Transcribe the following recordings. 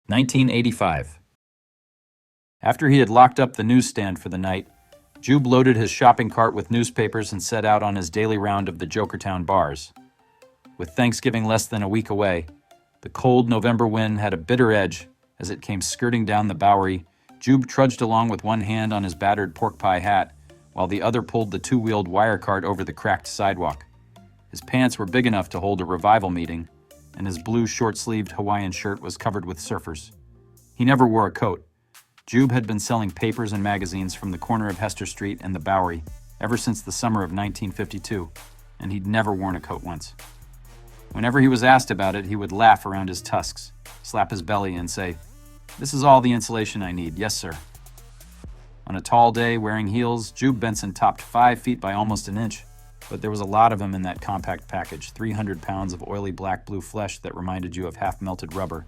1985. After he had locked up the newsstand for the night, Jube loaded his shopping cart with newspapers and set out on his daily round of the Jokertown bars. With Thanksgiving less than a week away, the cold November wind had a bitter edge as it came skirting down the Bowery. Jube trudged along with one hand on his battered pork pie hat, while the other pulled the two-wheeled wire cart over the cracked sidewalk. His pants were big enough to hold a revival meeting, and his blue short-sleeved Hawaiian shirt was covered with surfers. He never wore a coat. Jube had been selling papers and magazines from the corner of Hester Street and the Bowery ever since the summer of 1952, and he'd never worn a coat once. Whenever he was asked about it, he would laugh around his tusks, slap his belly, and say, "This is all the insulation I need, yes, sir." On a tall day, wearing heels, Jube Benson topped 5 feet by almost an inch, but there was a lot of him in that compact package, 300 pounds of oily black-blue flesh that reminded you of half-melted rubber.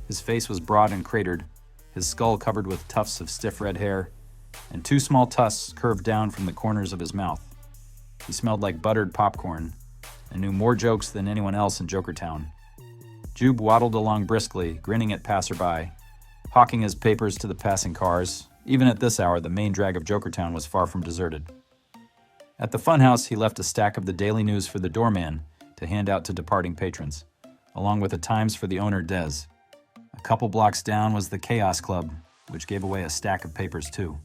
His face was broad and cratered, his skull covered with tufts of stiff red hair, and 2 small tusks curved down from the corners of his mouth. He smelled like buttered popcorn and knew more jokes than anyone else in Jokertown. Jube waddled along briskly, grinning at passerby, hawking his papers to the passing cars. Even at this hour, the main drag of Jokertown was far from deserted. At the funhouse, he left a stack of the Daily News for the doorman to hand out to departing patrons, along with the Times for the owner, Des. A couple blocks down was the Chaos Club, which gave away a stack of papers too.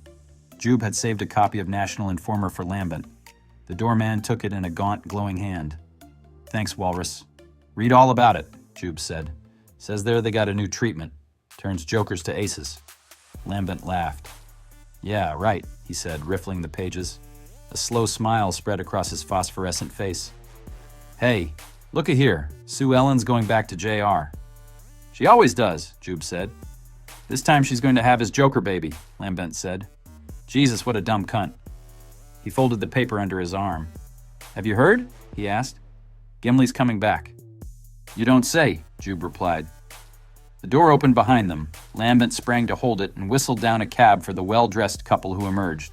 Jube had saved a copy of National Informer for Lambent. The doorman took it in a gaunt, glowing hand. "Thanks, Walrus. Read all about it," Jube said. "Says there they got a new treatment. Turns jokers to aces." Lambent laughed. "Yeah, right," he said, riffling the pages. A slow smile spread across his phosphorescent face. "Hey, looky here. Sue Ellen's going back to JR." "She always does," Jube said. "This time she's going to have his Joker baby," Lambent said. "Jesus, what a dumb cunt." He folded the paper under his arm. "Have you heard?" he asked. "Gimli's coming back." "You don't say," Jube replied. The door opened behind them. Lambent sprang to hold it and whistled down a cab for the well-dressed couple who emerged.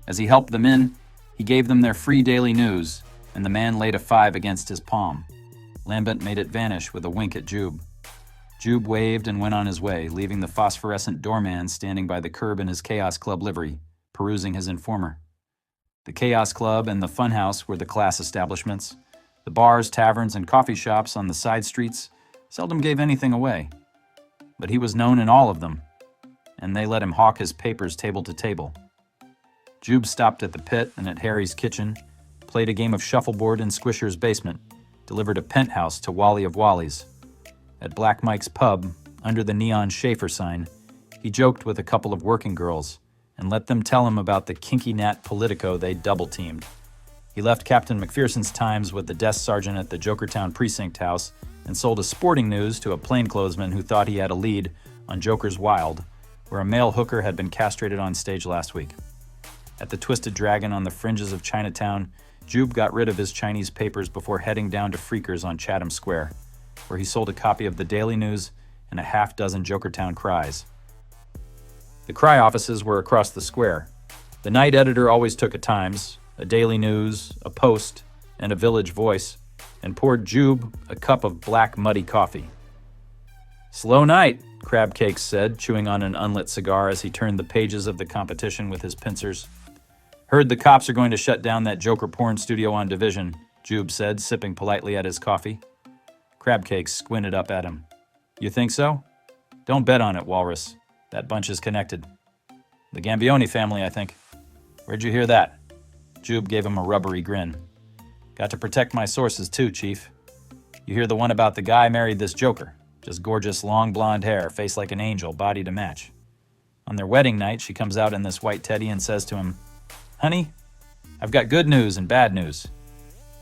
As he helped them in, he gave them their free Daily News, and the man laid a 5 against his palm. Lambent made it vanish with a wink at Jube. Jube waved and went on his way, leaving the phosphorescent doorman standing by the curb in his Chaos Club livery, perusing his Informer. The Chaos Club and the Funhouse were the class establishments. The bars, taverns, and coffee shops on the side streets seldom gave anything away. But he was known in all of them, and they let him hawk his papers table to table. Jube stopped at the Pit and at Harry's Kitchen, played a game of shuffleboard in Squisher's basement, delivered a penthouse to Wally of Wally's. At Black Mike's Pub, under the neon Schaefer sign, he joked with a couple of working girls and let them tell him about the kinky Nat Politico they'd double-teamed. He left Captain McPherson's Times with the desk sergeant at the Jokertown Precinct House and sold a sporting news to a plainclothesman who thought he had a lead on Joker's Wild, where a male hooker had been castrated on stage last week. At the Twisted Dragon on the fringes of Chinatown, Jube got rid of his Chinese papers before heading down to Freakers on Chatham Square, where he sold a copy of the Daily News and a half-dozen Jokertown cries. The cry offices were across the square. The night editor always took a Times, a Daily News, a Post, and a Village Voice, and poured Jube a cup of black, muddy coffee. "Slow night," Crab Cakes said, chewing on an unlit cigar as he turned the pages of the competition with his pincers. "Heard the cops are going to shut down that Joker porn studio on Division," Jube said, sipping politely at his coffee. Crab Cakes squinted up at him. "You think so? Don't bet on it, Walrus. That bunch is connected. The Gambioni family, I think." "Where'd you hear that?" Jube gave him a rubbery grin. "Got to protect my sources too, Chief. You hear the one about the guy married this Joker. Just gorgeous, long blonde hair, face like an angel, body to match. On their wedding night, she comes out in this white teddy and says to him, 'Honey, I've got good news and bad news.'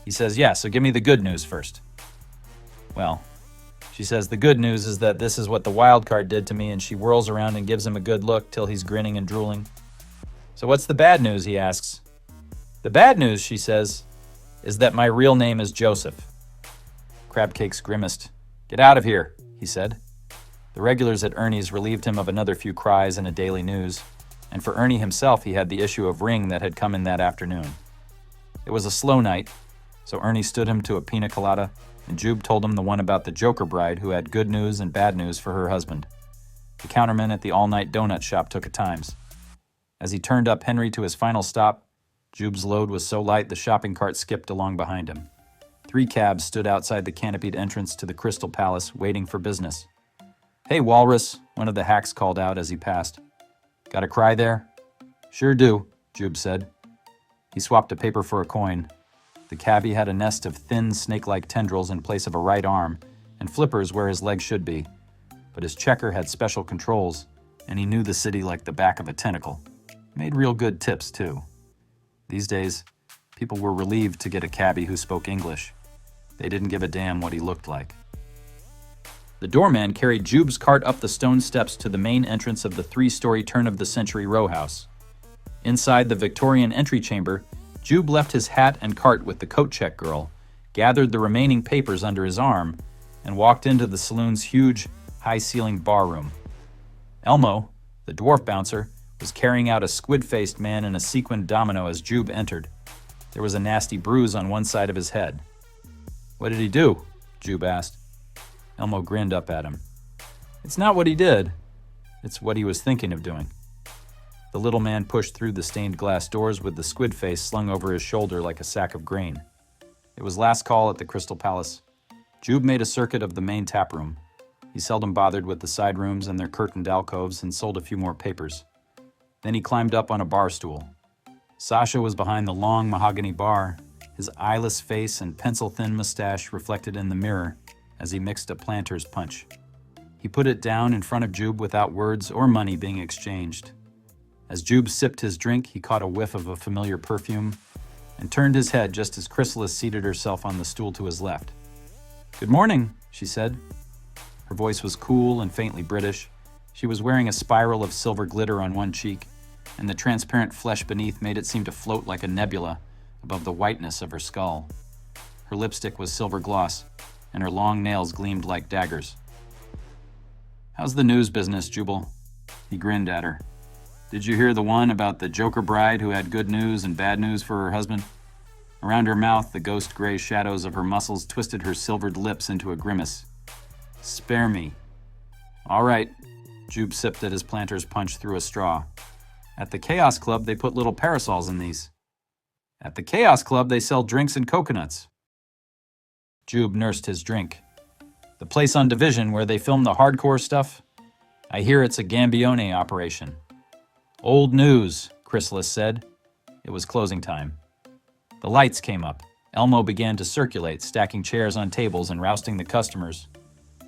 He says, 'Yeah, so give me the good news first.' Well, she says the good news is that this is what the wild card did to me, and she whirls around and gives him a good look till he's grinning and drooling. 'So what's the bad news?' he asks. 'The bad news,' she says, 'is that my real name is Joseph.'" Crab Cakes grimaced. "Get out of here," he said. The regulars at Ernie's relieved him of another few cries and a Daily News, and for Ernie himself he had the issue of Ring that had come in that afternoon. It was a slow night, so Ernie stood him to a pina colada, and Jube told him the one about the Joker bride who had good news and bad news for her husband. The counterman at the all-night donut shop took a Times. As he turned up Henry to his final stop, Jube's load was so light the shopping cart skipped along behind him. 3 cabs stood outside the canopied entrance to the Crystal Palace, waiting for business. "Hey, Walrus," one of the hacks called out as he passed. "Got a cry there?" "Sure do," Jube said. He swapped a paper for a coin. The cabbie had a nest of thin, snake-like tendrils in place of a right arm, and flippers where his legs should be. But his checker had special controls, and he knew the city like the back of a tentacle. Made real good tips, too. These days, people were relieved to get a cabbie who spoke English. They didn't give a damn what he looked like. The doorman carried Jube's cart up the stone steps to the main entrance of the 3-story turn-of-the-century row house. Inside the Victorian entry chamber, Jube left his hat and cart with the coat check girl, gathered the remaining papers under his arm, and walked into the saloon's huge, high-ceilinged barroom. Elmo, the dwarf bouncer, was carrying out a squid-faced man in a sequined domino as Jube entered. There was a nasty bruise on one side of his head. "What did he do?" Jube asked. Elmo grinned up at him. "It's not what he did. It's what he was thinking of doing." The little man pushed through the stained glass doors with the squid face slung over his shoulder like a sack of grain. It was last call at the Crystal Palace. Jube made a circuit of the main tap room. He seldom bothered with the side rooms and their curtained alcoves and sold a few more papers. Then he climbed up on a bar stool. Sasha was behind the long mahogany bar, his eyeless face and pencil-thin mustache reflected in the mirror as he mixed a planter's punch. He put it down in front of Jube without words or money being exchanged. As Jube sipped his drink, he caught a whiff of a familiar perfume and turned his head just as Chrysalis seated herself on the stool to his left. "Good morning," she said. Her voice was cool and faintly British. She was wearing a spiral of silver glitter on one cheek, and the transparent flesh beneath made it seem to float like a nebula above the whiteness of her skull. Her lipstick was silver gloss, and her long nails gleamed like daggers. "How's the news business, Jubal?" He grinned at her. "Did you hear the one about the Joker bride who had good news and bad news for her husband?" Around her mouth, the ghost gray shadows of her muscles twisted her silvered lips into a grimace. "Spare me." "All right." Jube sipped at his planter's punch through a straw. "At the Chaos Club, they put little parasols in these." "At the Chaos Club, they sell drinks and coconuts." Jube nursed his drink. "The place on Division where they film the hardcore stuff? I hear it's a Gambione operation." "Old news," Chrysalis said. It was closing time. The lights came up. Elmo began to circulate, stacking chairs on tables and rousting the customers.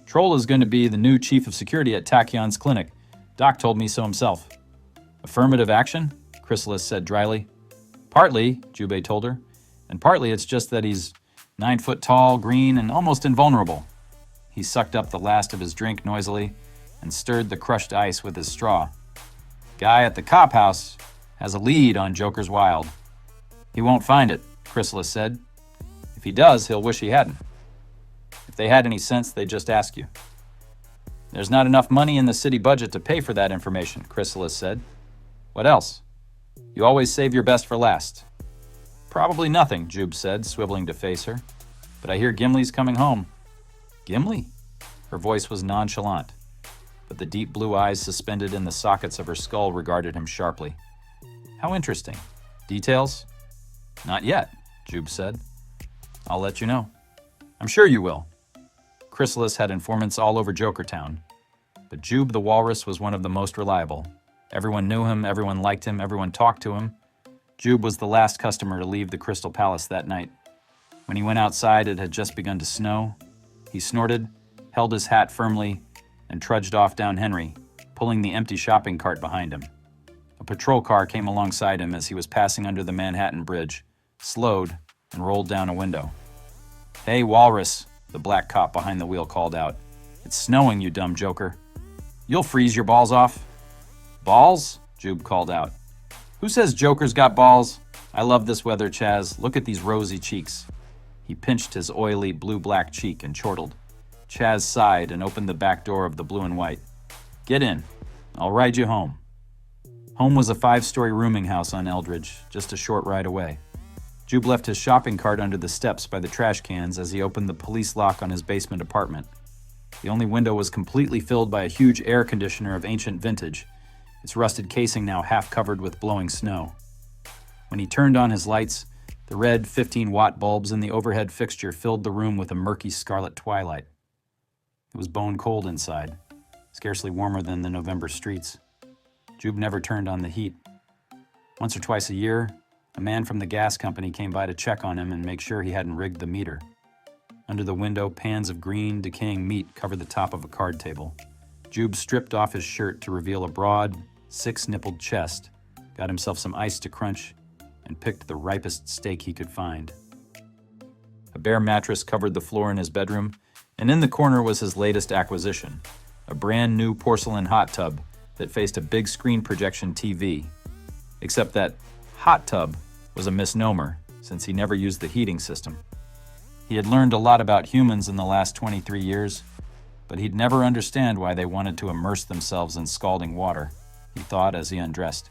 "Troll is going to be the new chief of security at Tachyon's clinic. Doc told me so himself." "Affirmative action?" Chrysalis said dryly. "Partly," Jube told her, "and partly it's just that he's 9 foot tall, green, and almost invulnerable." He sucked up the last of his drink noisily and stirred the crushed ice with his straw. "Guy at the cop house has a lead on Joker's Wild." "He won't find it," Chrysalis said. "If he does, he'll wish he hadn't. If they had any sense, they'd just ask you." "There's not enough money in the city budget to pay for that information," Chrysalis said. "What else?" "You always save your best for last." "Probably nothing," Jube said, swiveling to face her. "But I hear Gimli's coming home." "Gimli?" Her voice was nonchalant, but the deep blue eyes suspended in the sockets of her skull regarded him sharply. "How interesting. Details?" "Not yet," Jube said. "I'll let you know." "I'm sure you will." Chrysalis had informants all over Jokertown, but Jube the Walrus was one of the most reliable. Everyone knew him, everyone liked him, everyone talked to him. Jube was the last customer to leave the Crystal Palace that night. When he went outside, it had just begun to snow. He snorted, held his hat firmly, and trudged off down Henry, pulling the empty shopping cart behind him. A patrol car came alongside him as he was passing under the Manhattan Bridge, slowed, and rolled down a window. "Hey, Walrus," the black cop behind the wheel called out. "It's snowing, you dumb joker. You'll freeze your balls off." "Balls?" Jube called out. "Who says Joker's got balls? I love this weather, Chaz. Look at these rosy cheeks." He pinched his oily blue-black cheek and chortled. Chaz sighed and opened the back door of the blue and white. "Get in. I'll ride you home." Home was a 5-story rooming house on Eldridge, just a short ride away. Jube left his shopping cart under the steps by the trash cans as he opened the police lock on his basement apartment. The only window was completely filled by a huge air conditioner of ancient vintage, its rusted casing now half covered with blowing snow. When he turned on his lights, the red 15-watt bulbs in the overhead fixture filled the room with a murky scarlet twilight. It was bone cold inside, scarcely warmer than the November streets. Jube never turned on the heat. Once or twice a year, a man from the gas company came by to check on him and make sure he hadn't rigged the meter. Under the window, pans of green, decaying meat covered the top of a card table. Jube stripped off his shirt to reveal a broad, six-nippled chest, got himself some ice to crunch, and picked the ripest steak he could find. A bare mattress covered the floor in his bedroom, and in the corner was his latest acquisition, a brand new porcelain hot tub that faced a big screen projection TV. Except that hot tub was a misnomer, since he never used the heating system. He had learned a lot about humans in the last 23 years, but he'd never understand why they wanted to immerse themselves in scalding water, he thought as he undressed.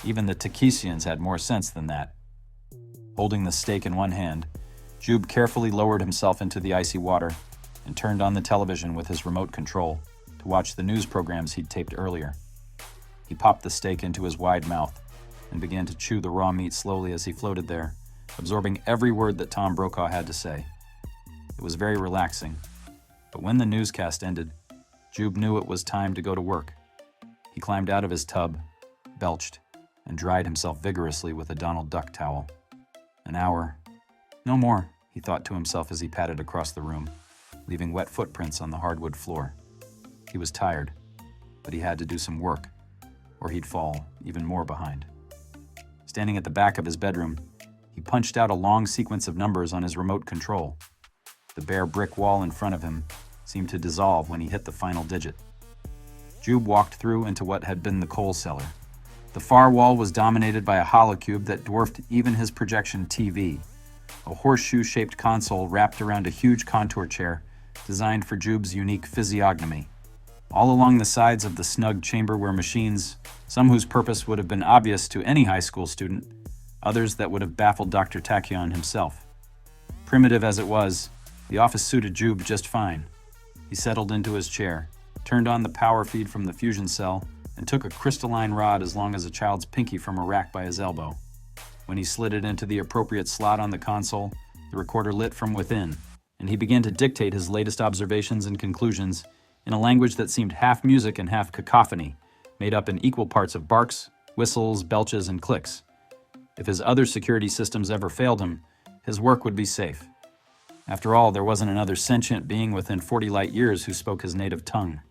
Even the Takesians had more sense than that. Holding the steak in one hand, Jube carefully lowered himself into the icy water and turned on the television with his remote control to watch the news programs he'd taped earlier. He popped the steak into his wide mouth and began to chew the raw meat slowly as he floated there, absorbing every word that Tom Brokaw had to say. It was very relaxing, but when the newscast ended, Jube knew it was time to go to work. He climbed out of his tub, belched, and dried himself vigorously with a Donald Duck towel. An hour. No more, he thought to himself as he padded across the room, leaving wet footprints on the hardwood floor. He was tired, but he had to do some work, or he'd fall even more behind. Standing at the back of his bedroom, he punched out a long sequence of numbers on his remote control. The bare brick wall in front of him seemed to dissolve when he hit the final digit. Jube walked through into what had been the coal cellar. The far wall was dominated by a holocube that dwarfed even his projection TV, a horseshoe-shaped console wrapped around a huge contour chair designed for Jube's unique physiognomy. All along the sides of the snug chamber were machines, some whose purpose would have been obvious to any high school student, others that would have baffled Dr. Tachyon himself. Primitive as it was, the office suited Jube just fine. He settled into his chair, turned on the power feed from the fusion cell, and took a crystalline rod as long as a child's pinky from a rack by his elbow. When he slid it into the appropriate slot on the console, the recorder lit from within, and he began to dictate his latest observations and conclusions in a language that seemed half music and half cacophony, made up in equal parts of barks, whistles, belches, and clicks. If his other security systems ever failed him, his work would be safe. After all, there wasn't another sentient being within 40 light years who spoke his native tongue.